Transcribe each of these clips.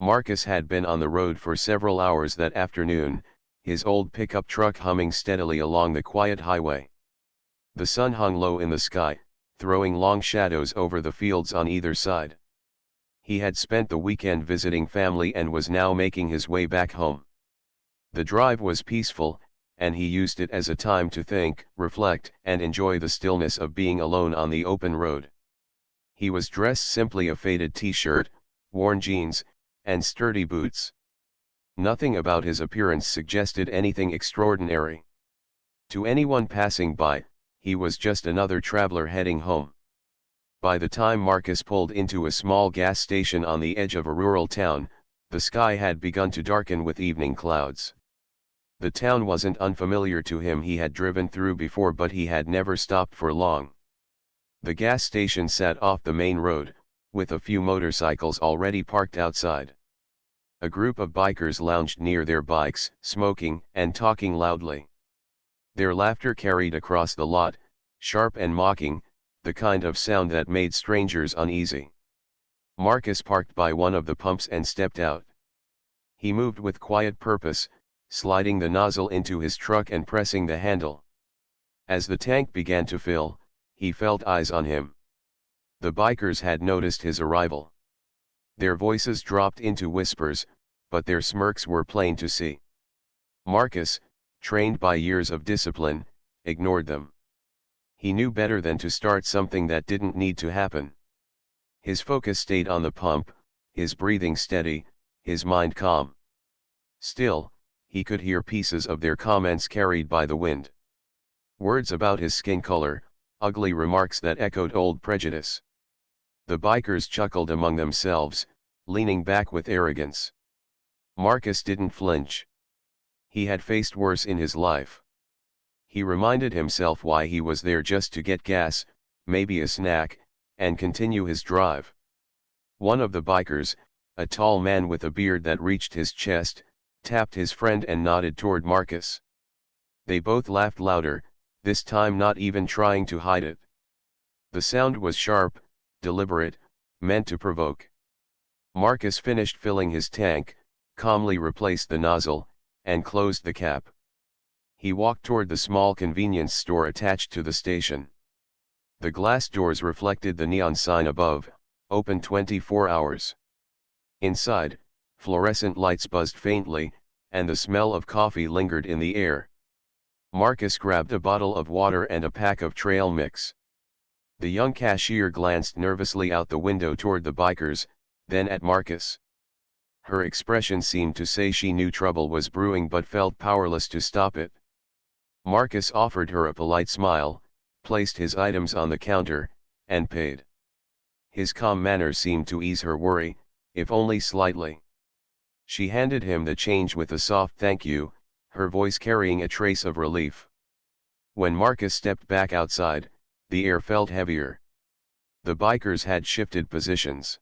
Marcus had been on the road for several hours that afternoon, his old pickup truck humming steadily along the quiet highway. The sun hung low in the sky, throwing long shadows over the fields on either side. He had spent the weekend visiting family and was now making his way back home. The drive was peaceful, and he used it as a time to think, reflect, and enjoy the stillness of being alone on the open road. He was dressed simply: a faded t-shirt, worn jeans, and sturdy boots. Nothing about his appearance suggested anything extraordinary. To anyone passing by, he was just another traveler heading home. By the time Marcus pulled into a small gas station on the edge of a rural town, the sky had begun to darken with evening clouds. The town wasn't unfamiliar to him. He had driven through before, but he had never stopped for long. The gas station sat off the main road, with a few motorcycles already parked outside. A group of bikers lounged near their bikes, smoking and talking loudly. Their laughter carried across the lot, sharp and mocking, the kind of sound that made strangers uneasy. Marcus parked by one of the pumps and stepped out. He moved with quiet purpose, sliding the nozzle into his truck and pressing the handle. As the tank began to fill, he felt eyes on him. The bikers had noticed his arrival. Their voices dropped into whispers, but their smirks were plain to see. Marcus, trained by years of discipline, ignored them. He knew better than to start something that didn't need to happen. His focus stayed on the pump, his breathing steady, his mind calm. Still, he could hear pieces of their comments carried by the wind. Words about his skin color, ugly remarks that echoed old prejudice. The bikers chuckled among themselves, leaning back with arrogance. Marcus didn't flinch. He had faced worse in his life. He reminded himself why he was there: just to get gas, maybe a snack, and continue his drive. One of the bikers, a tall man with a beard that reached his chest, tapped his friend and nodded toward Marcus. They both laughed louder, this time not even trying to hide it. The sound was sharp, deliberate, meant to provoke. Marcus finished filling his tank, calmly replaced the nozzle, and closed the cap. He walked toward the small convenience store attached to the station. The glass doors reflected the neon sign above, open 24 hours. Inside, fluorescent lights buzzed faintly, and the smell of coffee lingered in the air. Marcus grabbed a bottle of water and a pack of trail mix. The young cashier glanced nervously out the window toward the bikers, then at Marcus. Her expression seemed to say she knew trouble was brewing but felt powerless to stop it. Marcus offered her a polite smile, placed his items on the counter, and paid. His calm manner seemed to ease her worry, if only slightly. She handed him the change with a soft thank you, her voice carrying a trace of relief. When Marcus stepped back outside, the air felt heavier. The bikers had shifted positions.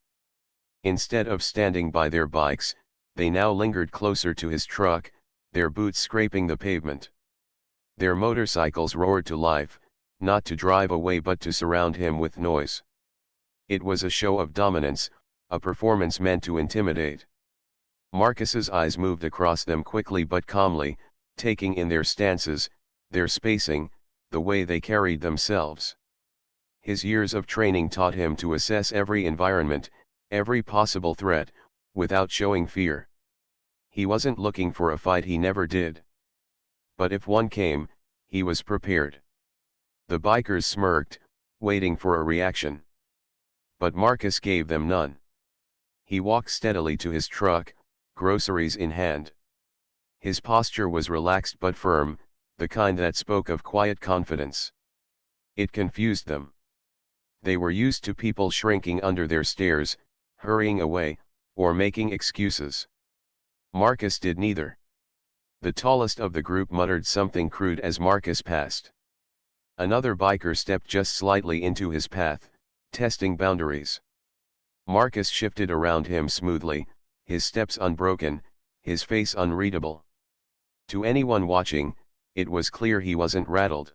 Instead of standing by their bikes, they now lingered closer to his truck, their boots scraping the pavement. Their motorcycles roared to life, not to drive away but to surround him with noise. It was a show of dominance, a performance meant to intimidate. Marcus's eyes moved across them quickly but calmly, taking in their stances, their spacing, the way they carried themselves. His years of training taught him to assess every environment, every possible threat, without showing fear. He wasn't looking for a fight, he never did. But if one came, he was prepared. The bikers smirked, waiting for a reaction. But Marcus gave them none. He walked steadily to his truck, groceries in hand. His posture was relaxed but firm, the kind that spoke of quiet confidence. It confused them. They were used to people shrinking under their stares, hurrying away, or making excuses. Marcus did neither. The tallest of the group muttered something crude as Marcus passed. Another biker stepped just slightly into his path, testing boundaries. Marcus shifted around him smoothly, his steps unbroken, his face unreadable. To anyone watching, it was clear he wasn't rattled.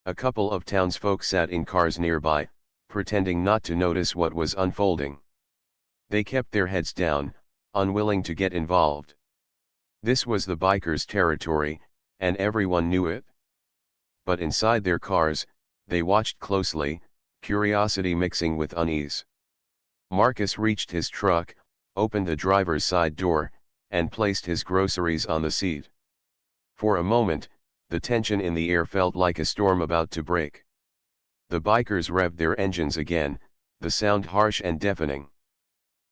A couple of townsfolk sat in cars nearby, pretending not to notice what was unfolding. They kept their heads down, unwilling to get involved. This was the bikers' territory, and everyone knew it. But inside their cars, they watched closely, curiosity mixing with unease. Marcus reached his truck, opened the driver's side door, and placed his groceries on the seat. For a moment, the tension in the air felt like a storm about to break. The bikers revved their engines again, the sound harsh and deafening.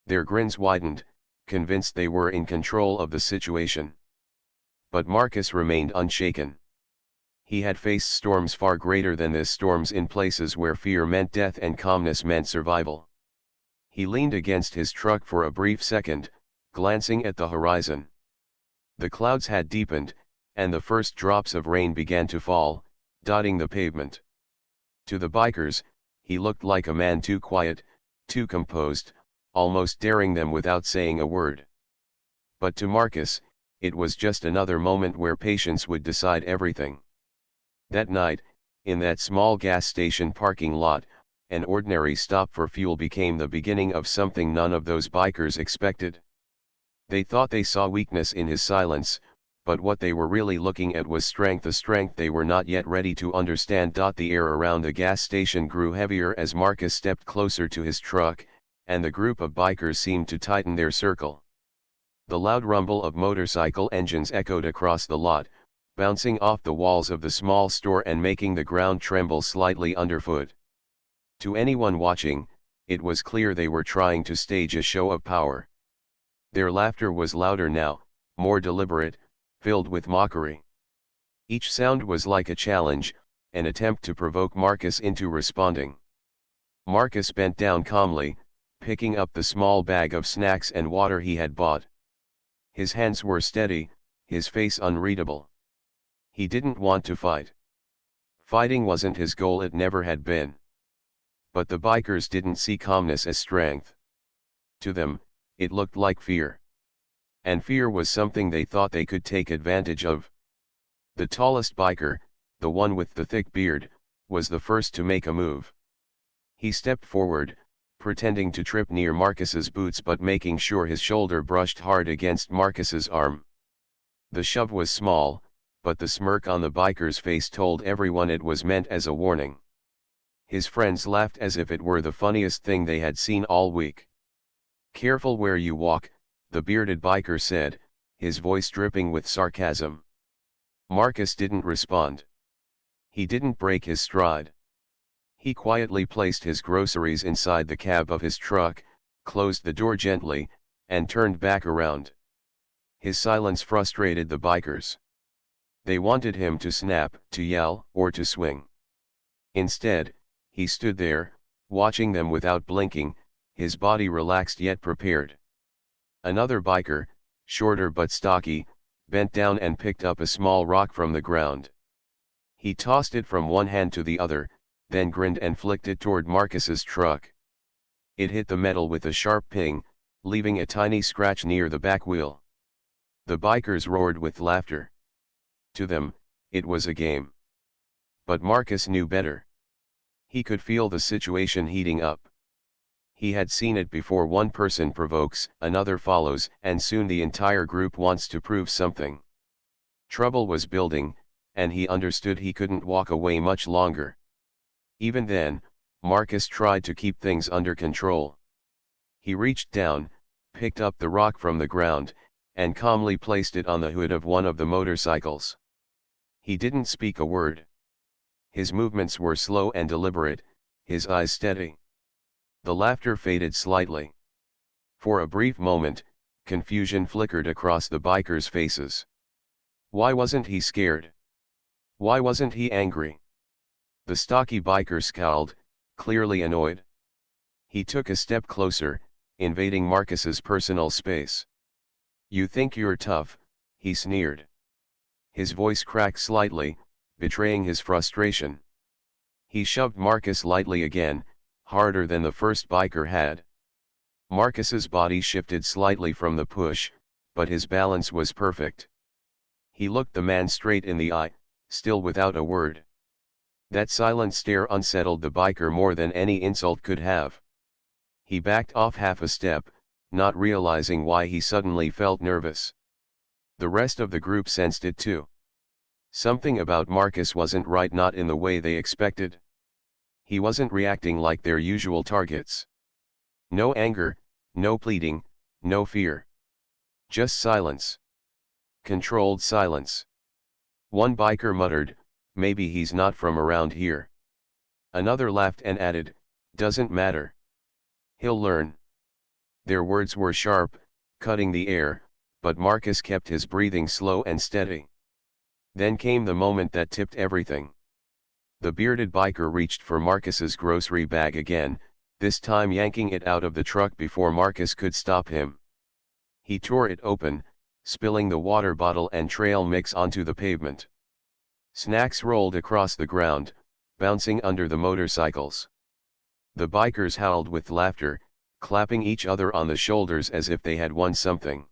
Their grins widened, convinced they were in control of the situation. But Marcus remained unshaken. He had faced storms far greater than this, storms in places where fear meant death and calmness meant survival. He leaned against his truck for a brief second, glancing at the horizon. The clouds had deepened, and the first drops of rain began to fall, dotting the pavement. To the bikers, he looked like a man too quiet, too composed, almost daring them without saying a word. But to Marcus, it was just another moment where patience would decide everything. That night, in that small gas station parking lot, an ordinary stop for fuel became the beginning of something none of those bikers expected. They thought they saw weakness in his silence, but what they were really looking at was strength, a strength they were not yet ready to understand. The air around the gas station grew heavier as Marcus stepped closer to his truck, and the group of bikers seemed to tighten their circle. The loud rumble of motorcycle engines echoed across the lot, bouncing off the walls of the small store and making the ground tremble slightly underfoot. To anyone watching, it was clear they were trying to stage a show of power. Their laughter was louder now, more deliberate, filled with mockery. Each sound was like a challenge, an attempt to provoke Marcus into responding. Marcus bent down calmly, picking up the small bag of snacks and water he had bought. His hands were steady, his face unreadable. He didn't want to fight. Fighting wasn't his goal, it never had been. But the bikers didn't see calmness as strength. To them, it looked like fear. And fear was something they thought they could take advantage of. The tallest biker, the one with the thick beard, was the first to make a move. He stepped forward, pretending to trip near Marcus's boots but making sure his shoulder brushed hard against Marcus's arm. The shove was small, but the smirk on the biker's face told everyone it was meant as a warning. His friends laughed as if it were the funniest thing they had seen all week. "Careful where you walk," the bearded biker said, his voice dripping with sarcasm. Marcus didn't respond. He didn't break his stride. He quietly placed his groceries inside the cab of his truck, closed the door gently, and turned back around. His silence frustrated the bikers. They wanted him to snap, to yell, or to swing. Instead, he stood there, watching them without blinking, his body relaxed yet prepared. Another biker, shorter but stocky, bent down and picked up a small rock from the ground. He tossed it from one hand to the other, then grinned and flicked it toward Marcus's truck. It hit the metal with a sharp ping, leaving a tiny scratch near the back wheel. The bikers roared with laughter. To them, it was a game. But Marcus knew better. He could feel the situation heating up. He had seen it before. One person provokes, another follows, and soon the entire group wants to prove something. Trouble was building, and he understood he couldn't walk away much longer. Even then, Marcus tried to keep things under control. He reached down, picked up the rock from the ground, and calmly placed it on the hood of one of the motorcycles. He didn't speak a word. His movements were slow and deliberate, his eyes steady. The laughter faded slightly. For a brief moment, confusion flickered across the bikers' faces. Why wasn't he scared? Why wasn't he angry? The stocky biker scowled, clearly annoyed. He took a step closer, invading Marcus's personal space. "You think you're tough," he sneered. His voice cracked slightly, betraying his frustration. He shoved Marcus lightly again, harder than the first biker had. Marcus's body shifted slightly from the push, but his balance was perfect. He looked the man straight in the eye, still without a word. That silent stare unsettled the biker more than any insult could have. He backed off half a step, not realizing why he suddenly felt nervous. The rest of the group sensed it too. Something about Marcus wasn't right, not in the way they expected. He wasn't reacting like their usual targets. No anger, no pleading, no fear. Just silence. Controlled silence. One biker muttered, "Maybe he's not from around here." Another laughed and added, "Doesn't matter. He'll learn." Their words were sharp, cutting the air, but Marcus kept his breathing slow and steady. Then came the moment that tipped everything. The bearded biker reached for Marcus's grocery bag again, this time yanking it out of the truck before Marcus could stop him. He tore it open, spilling the water bottle and trail mix onto the pavement. Snacks rolled across the ground, bouncing under the motorcycles. The bikers howled with laughter, clapping each other on the shoulders as if they had won something.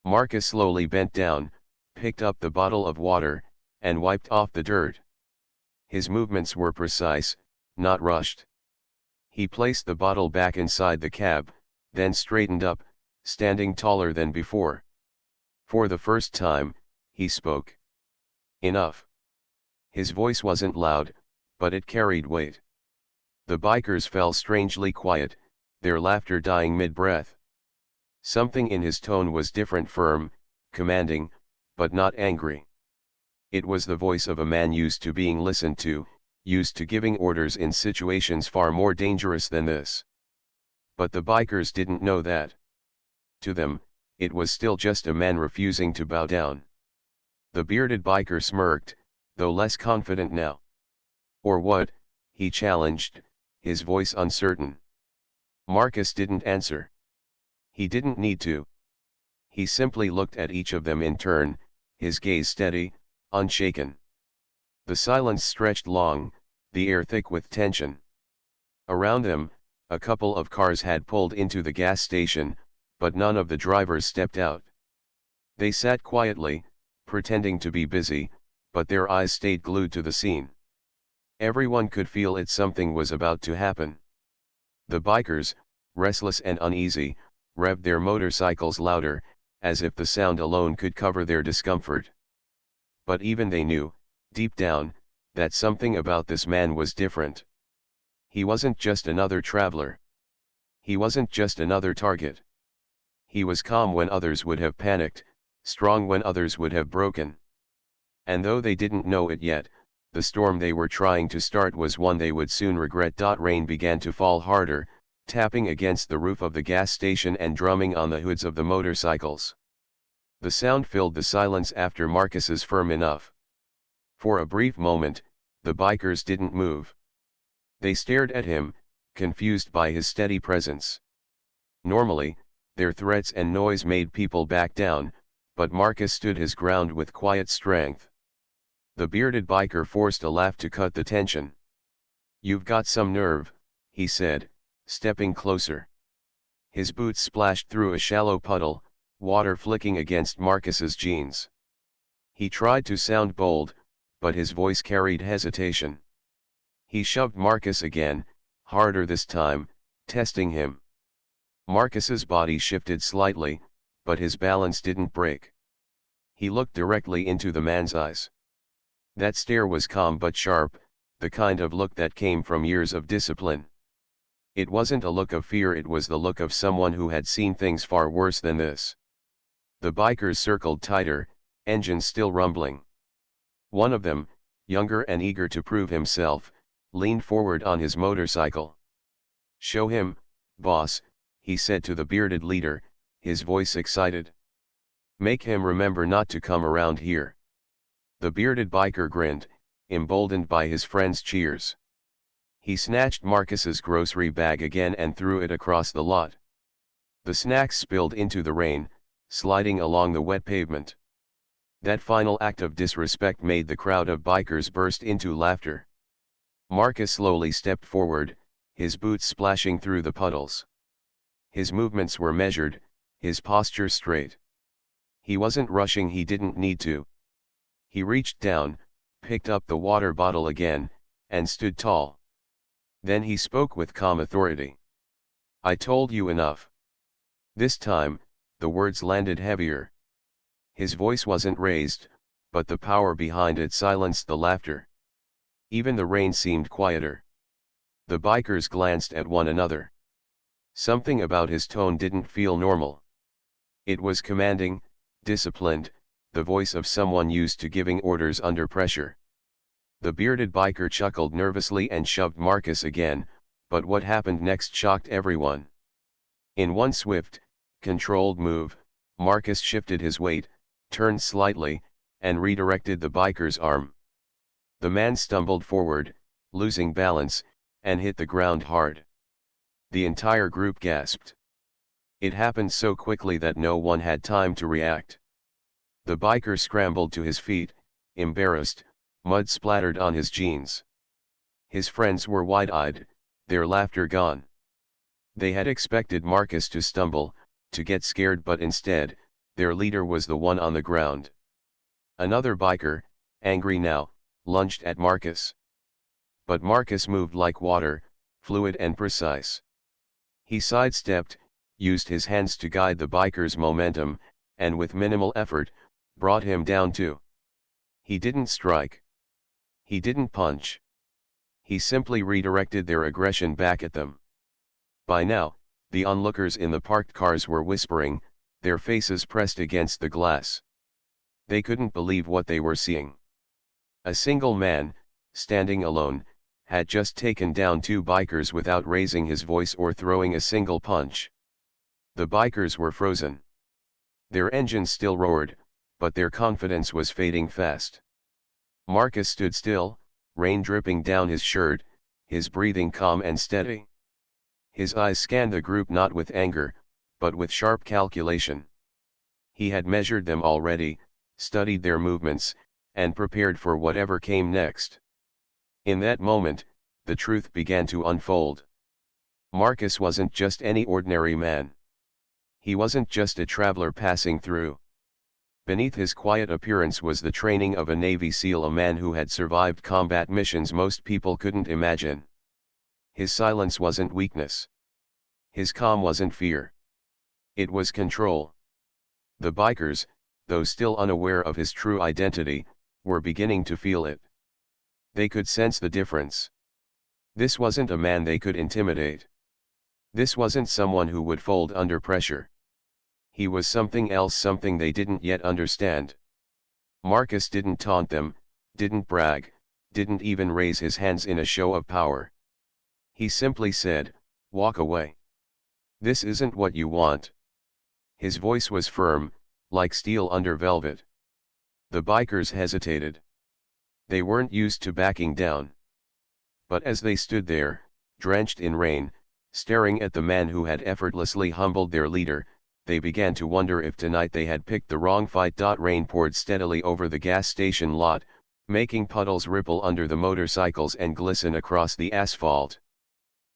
Marcus slowly bent down, picked up the bottle of water, and wiped off the dirt. His movements were precise, not rushed. He placed the bottle back inside the cab, then straightened up, standing taller than before. For the first time, he spoke. "Enough." His voice wasn't loud, but it carried weight. The bikers fell strangely quiet, their laughter dying mid-breath. Something in his tone was different, firm, commanding, but not angry. It was the voice of a man used to being listened to, used to giving orders in situations far more dangerous than this. But the bikers didn't know that. To them, it was still just a man refusing to bow down. The bearded biker smirked, though less confident now. "Or what?" he challenged, his voice uncertain. Marcus didn't answer. He didn't need to. He simply looked at each of them in turn, his gaze steady, unshaken. The silence stretched long, the air thick with tension. Around them, a couple of cars had pulled into the gas station, but none of the drivers stepped out. They sat quietly, pretending to be busy, but their eyes stayed glued to the scene. Everyone could feel it, something was about to happen. The bikers, restless and uneasy, revved their motorcycles louder, as if the sound alone could cover their discomfort. But even they knew, deep down, that something about this man was different. He wasn't just another traveler. He wasn't just another target. He was calm when others would have panicked, strong when others would have broken. And though they didn't know it yet, the storm they were trying to start was one they would soon regret. Rain began to fall harder, tapping against the roof of the gas station and drumming on the hoods of the motorcycles. The sound filled the silence after Marcus's firm enough. For a brief moment, the bikers didn't move. They stared at him, confused by his steady presence. Normally, their threats and noise made people back down, but Marcus stood his ground with quiet strength. The bearded biker forced a laugh to cut the tension. "You've got some nerve," he said, stepping closer. His boots splashed through a shallow puddle, water flicking against Marcus's jeans. He tried to sound bold, but his voice carried hesitation. He shoved Marcus again, harder this time, testing him. Marcus's body shifted slightly, but his balance didn't break. He looked directly into the man's eyes. That stare was calm but sharp, the kind of look that came from years of discipline. It wasn't a look of fear, it was the look of someone who had seen things far worse than this. The bikers circled tighter, engines still rumbling. One of them, younger and eager to prove himself, leaned forward on his motorcycle. "Show him, boss," he said to the bearded leader, his voice excited. "Make him remember not to come around here." The bearded biker grinned, emboldened by his friend's cheers. He snatched Marcus's grocery bag again and threw it across the lot. The snacks spilled into the rain, sliding along the wet pavement. That final act of disrespect made the crowd of bikers burst into laughter. Marcus slowly stepped forward, his boots splashing through the puddles. His movements were measured, his posture straight. He wasn't rushing, he didn't need to. He reached down, picked up the water bottle again, and stood tall. Then he spoke with calm authority. "I told you enough. This time, the words landed heavier. His voice wasn't raised, but the power behind it silenced the laughter. Even the rain seemed quieter. The bikers glanced at one another. Something about his tone didn't feel normal. It was commanding, disciplined, the voice of someone used to giving orders under pressure. The bearded biker chuckled nervously and shoved Marcus again, but what happened next shocked everyone. In one swift, controlled move, Marcus shifted his weight, turned slightly, and redirected the biker's arm. The man stumbled forward, losing balance, and hit the ground hard. The entire group gasped. It happened so quickly that no one had time to react. The biker scrambled to his feet, embarrassed, mud splattered on his jeans. His friends were wide-eyed, their laughter gone. They had expected Marcus to stumble, to get scared, but instead, their leader was the one on the ground. Another biker, angry now, lunged at Marcus. But Marcus moved like water, fluid and precise. He sidestepped, used his hands to guide the biker's momentum, and with minimal effort, brought him down too. He didn't strike. He didn't punch. He simply redirected their aggression back at them. By now, the onlookers in the parked cars were whispering, their faces pressed against the glass. They couldn't believe what they were seeing. A single man, standing alone, had just taken down two bikers without raising his voice or throwing a single punch. The bikers were frozen. Their engines still roared, but their confidence was fading fast. Marcus stood still, rain dripping down his shirt, his breathing calm and steady. His eyes scanned the group not with anger, but with sharp calculation. He had measured them already, studied their movements, and prepared for whatever came next. In that moment, the truth began to unfold. Marcus wasn't just any ordinary man. He wasn't just a traveler passing through. Beneath his quiet appearance was the training of a Navy SEAL, a man who had survived combat missions most people couldn't imagine. His silence wasn't weakness. His calm wasn't fear. It was control. The bikers, though still unaware of his true identity, were beginning to feel it. They could sense the difference. This wasn't a man they could intimidate. This wasn't someone who would fold under pressure. He was something else, something they didn't yet understand. Marcus didn't taunt them, didn't brag, didn't even raise his hands in a show of power. He simply said, "Walk away. This isn't what you want." His voice was firm, like steel under velvet. The bikers hesitated. They weren't used to backing down. But as they stood there, drenched in rain, staring at the man who had effortlessly humbled their leader, they began to wonder if tonight they had picked the wrong fight. Rain poured steadily over the gas station lot, making puddles ripple under the motorcycles and glisten across the asphalt.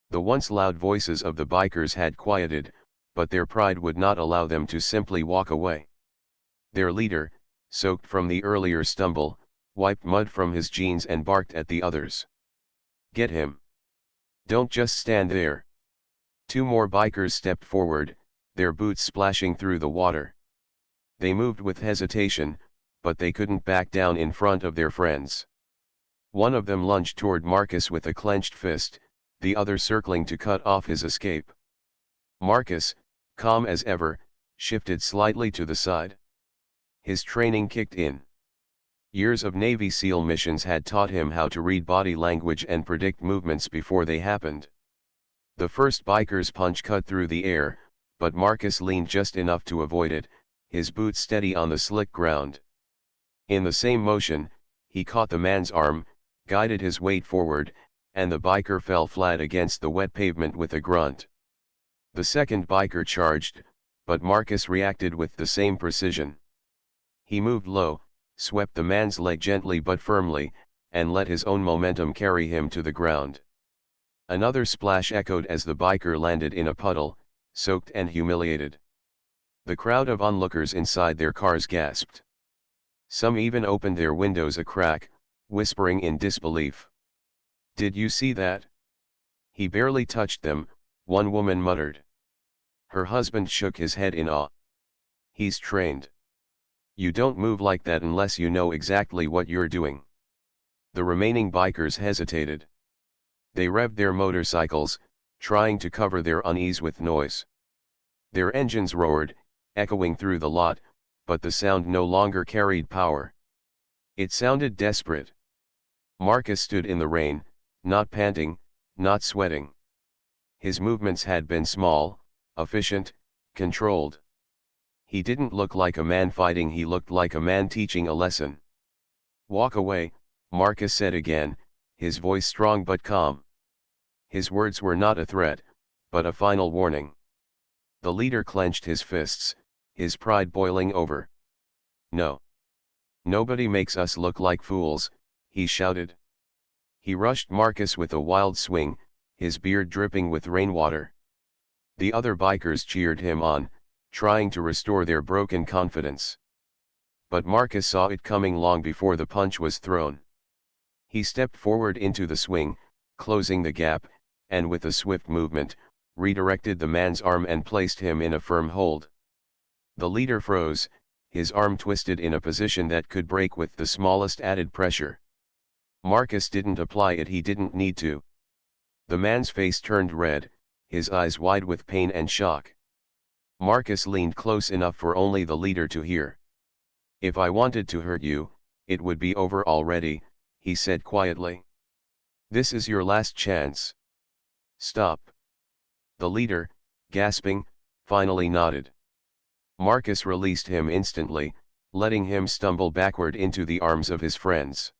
The once loud voices of the bikers had quieted, but their pride would not allow them to simply walk away. Their leader, soaked from the earlier stumble, wiped mud from his jeans and barked at the others. "Get him. Don't just stand there." Two more bikers stepped forward, their boots splashing through the water. They moved with hesitation, but they couldn't back down in front of their friends. One of them lunged toward Marcus with a clenched fist, the other circling to cut off his escape. Marcus, calm as ever, shifted slightly to the side. His training kicked in. Years of Navy SEAL missions had taught him how to read body language and predict movements before they happened. The first biker's punch cut through the air, but Marcus leaned just enough to avoid it, his boots steady on the slick ground. In the same motion, he caught the man's arm, guided his weight forward, and the biker fell flat against the wet pavement with a grunt. The second biker charged, but Marcus reacted with the same precision. He moved low, swept the man's leg gently but firmly, and let his own momentum carry him to the ground. Another splash echoed as the biker landed in a puddle, soaked and humiliated. The crowd of onlookers inside their cars gasped. Some even opened their windows a crack, whispering in disbelief. "Did you see that? He barely touched them," one woman muttered. Her husband shook his head in awe. He's trained. You don't move like that unless you know exactly what you're doing. The remaining bikers hesitated. They revved their motorcycles, trying to cover their unease with noise. Their engines roared, echoing through the lot, but the sound no longer carried power. It sounded desperate. Marcus stood in the rain, not panting, not sweating. His movements had been small, efficient, controlled. He didn't look like a man fighting, he looked like a man teaching a lesson. Walk away, Marcus said again, his voice strong but calm. His words were not a threat, but a final warning. The leader clenched his fists, his pride boiling over. No. Nobody makes us look like fools, he shouted. He rushed Marcus with a wild swing, his beard dripping with rainwater. The other bikers cheered him on, trying to restore their broken confidence. But Marcus saw it coming long before the punch was thrown. He stepped forward into the swing, closing the gap, and with a swift movement, redirected the man's arm and placed him in a firm hold. The leader froze, his arm twisted in a position that could break with the smallest added pressure. Marcus didn't apply it, he didn't need to. The man's face turned red, his eyes wide with pain and shock. Marcus leaned close enough for only the leader to hear. If I wanted to hurt you, it would be over already, he said quietly. This is your last chance. Stop. The leader, gasping, finally nodded. Marcus released him instantly, letting him stumble backward into the arms of his friends.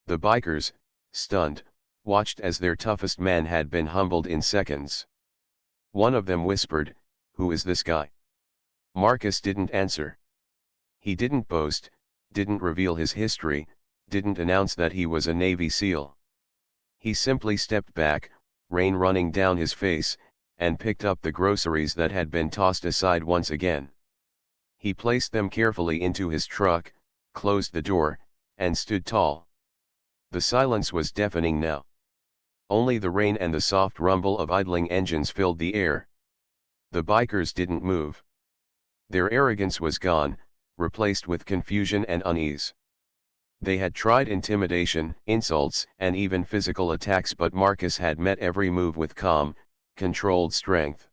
The bikers, stunned, watched as their toughest man had been humbled in seconds. One of them whispered, "Who is this guy?" Marcus didn't answer. He didn't boast, didn't reveal his history, didn't announce that he was a Navy SEAL. He simply stepped back, rain running down his face, and picked up the groceries that had been tossed aside once again. He placed them carefully into his truck, closed the door, and stood tall. The silence was deafening now. Only the rain and the soft rumble of idling engines filled the air. The bikers didn't move. Their arrogance was gone, replaced with confusion and unease. They had tried intimidation, insults, and even physical attacks, but Marcus had met every move with calm, controlled strength.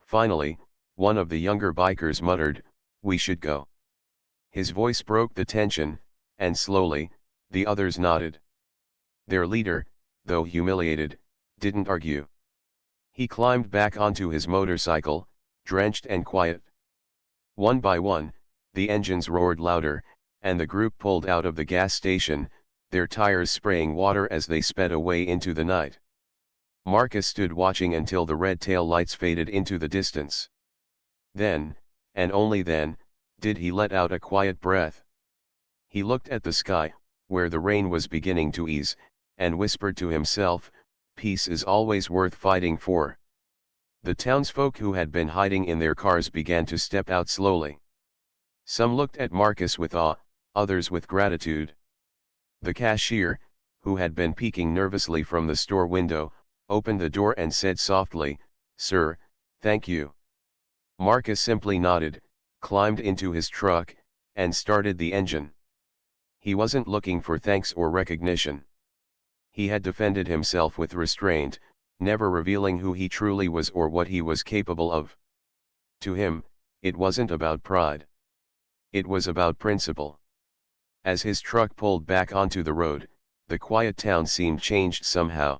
Finally, one of the younger bikers muttered, "We should go." His voice broke the tension, and slowly, the others nodded. Their leader, though humiliated, didn't argue. He climbed back onto his motorcycle, drenched and quiet. One by one, the engines roared louder, and the group pulled out of the gas station, their tires spraying water as they sped away into the night. Marcus stood watching until the red tail lights faded into the distance. Then, and only then, did he let out a quiet breath. He looked at the sky, where the rain was beginning to ease, and whispered to himself, "Peace is always worth fighting for." The townsfolk who had been hiding in their cars began to step out slowly. Some looked at Marcus with awe, others with gratitude. The cashier, who had been peeking nervously from the store window, opened the door and said softly, "Sir, thank you." Marcus simply nodded, climbed into his truck, and started the engine. He wasn't looking for thanks or recognition. He had defended himself with restraint, never revealing who he truly was or what he was capable of. To him, it wasn't about pride. It was about principle. As his truck pulled back onto the road, the quiet town seemed changed somehow.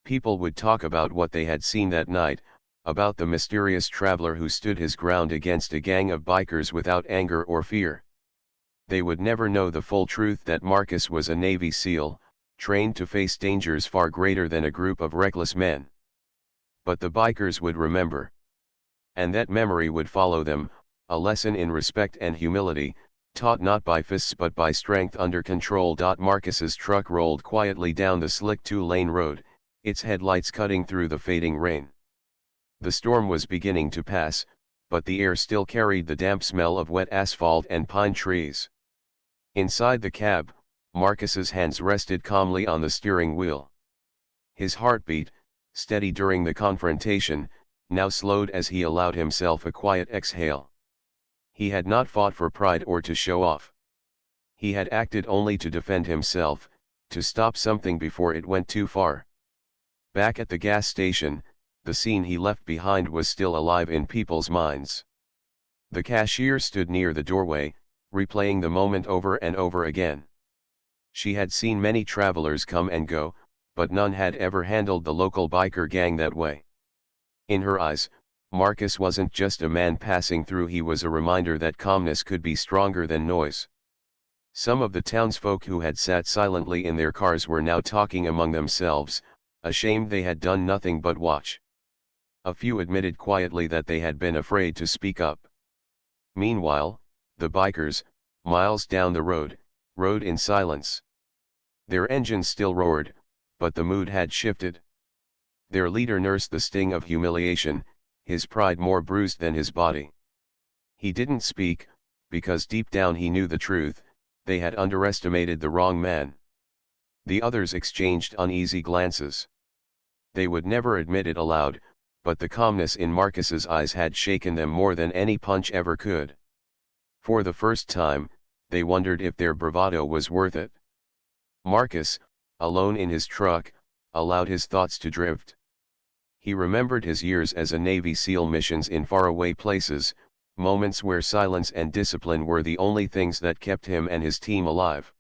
People would talk about what they had seen that night, about the mysterious traveler who stood his ground against a gang of bikers without anger or fear. They would never know the full truth that Marcus was a Navy SEAL, trained to face dangers far greater than a group of reckless men. But the bikers would remember. And that memory would follow them, a lesson in respect and humility, taught not by fists but by strength under control. Marcus's truck rolled quietly down the slick two-lane road, its headlights cutting through the fading rain. The storm was beginning to pass, but the air still carried the damp smell of wet asphalt and pine trees. Inside the cab, Marcus's hands rested calmly on the steering wheel. His heartbeat, steady during the confrontation, now slowed as he allowed himself a quiet exhale. He had not fought for pride or to show off. He had acted only to defend himself, to stop something before it went too far. Back at the gas station, the scene he left behind was still alive in people's minds. The cashier stood near the doorway, replaying the moment over and over again. She had seen many travelers come and go, but none had ever handled the local biker gang that way. In her eyes, Marcus wasn't just a man passing through, he was a reminder that calmness could be stronger than noise. Some of the townsfolk who had sat silently in their cars were now talking among themselves, ashamed they had done nothing but watch. A few admitted quietly that they had been afraid to speak up. Meanwhile, the bikers, miles down the road, rode in silence. Their engines still roared, but the mood had shifted. Their leader nursed the sting of humiliation, his pride more bruised than his body. He didn't speak, because deep down he knew the truth: they had underestimated the wrong man. The others exchanged uneasy glances. They would never admit it aloud, but the calmness in Marcus's eyes had shaken them more than any punch ever could. For the first time, they wondered if their bravado was worth it. Marcus, alone in his truck, allowed his thoughts to drift. He remembered his years as a Navy SEAL, missions in faraway places, moments where silence and discipline were the only things that kept him and his team alive.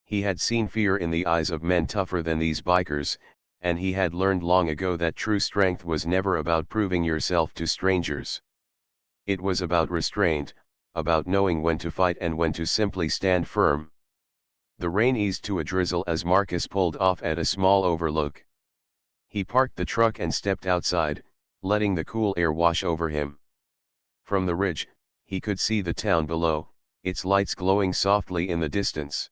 He had seen fear in the eyes of men tougher than these bikers, and he had learned long ago that true strength was never about proving yourself to strangers. It was about restraint, about knowing when to fight and when to simply stand firm. The rain eased to a drizzle as Marcus pulled off at a small overlook. He parked the truck and stepped outside, letting the cool air wash over him. From the ridge, he could see the town below, its lights glowing softly in the distance.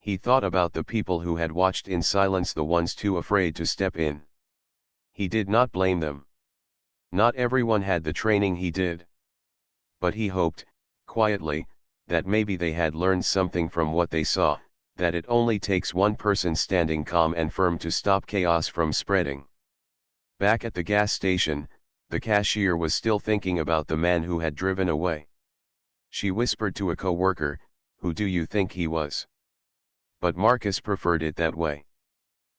He thought about the people who had watched in silence, the ones too afraid to step in. He did not blame them. Not everyone had the training he did. But he hoped, quietly, that maybe they had learned something from what they saw, that it only takes one person standing calm and firm to stop chaos from spreading. Back at the gas station, the cashier was still thinking about the man who had driven away. She whispered to a co-worker, "Who do you think he was?" But Marcus preferred it that way.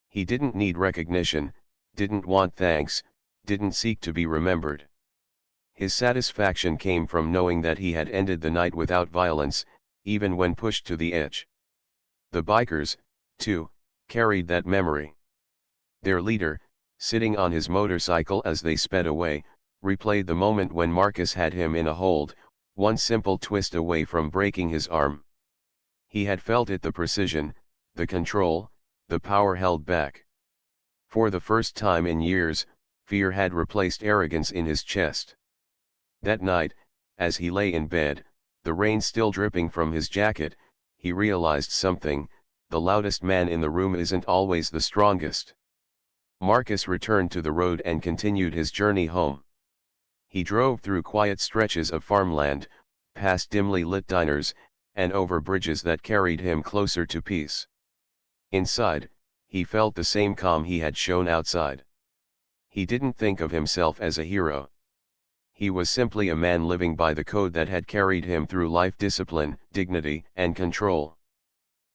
He didn't need recognition, didn't want thanks, didn't seek to be remembered. His satisfaction came from knowing that he had ended the night without violence, even when pushed to the edge. The bikers, too, carried that memory. Their leader, sitting on his motorcycle as they sped away, replayed the moment when Marcus had him in a hold, one simple twist away from breaking his arm. He had felt it: the precision, the control, the power held back. For the first time in years, fear had replaced arrogance in his chest. That night, as he lay in bed, the rain still dripping from his jacket, he realized something: the loudest man in the room isn't always the strongest. Marcus returned to the road and continued his journey home. He drove through quiet stretches of farmland, past dimly lit diners, and over bridges that carried him closer to peace. Inside, he felt the same calm he had shown outside. He didn't think of himself as a hero. He was simply a man living by the code that had carried him through life: discipline, dignity, and control.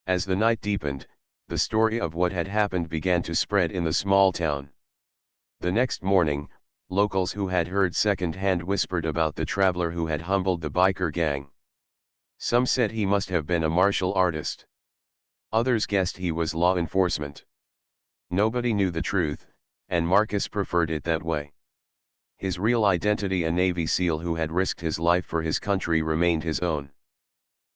As the night deepened, the story of what had happened began to spread in the small town. The next morning, locals who had heard second-hand whispered about the traveler who had humbled the biker gang. Some said he must have been a martial artist. Others guessed he was law enforcement. Nobody knew the truth, and Marcus preferred it that way. His real identity, a Navy SEAL who had risked his life for his country, remained his own.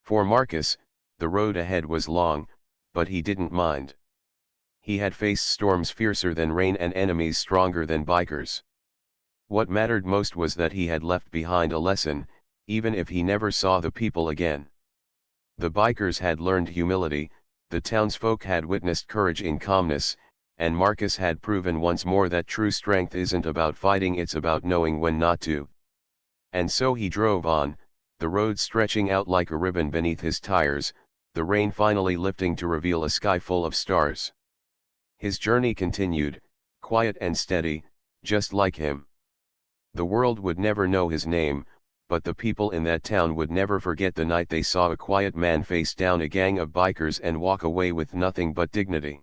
For Marcus, the road ahead was long, but he didn't mind. He had faced storms fiercer than rain and enemies stronger than bikers. What mattered most was that he had left behind a lesson, even if he never saw the people again. The bikers had learned humility, the townsfolk had witnessed courage in calmness, and Marcus had proven once more that true strength isn't about fighting, it's about knowing when not to. And so he drove on, the road stretching out like a ribbon beneath his tires, the rain finally lifting to reveal a sky full of stars. His journey continued, quiet and steady, just like him. The world would never know his name, but the people in that town would never forget the night they saw a quiet man face down a gang of bikers and walk away with nothing but dignity.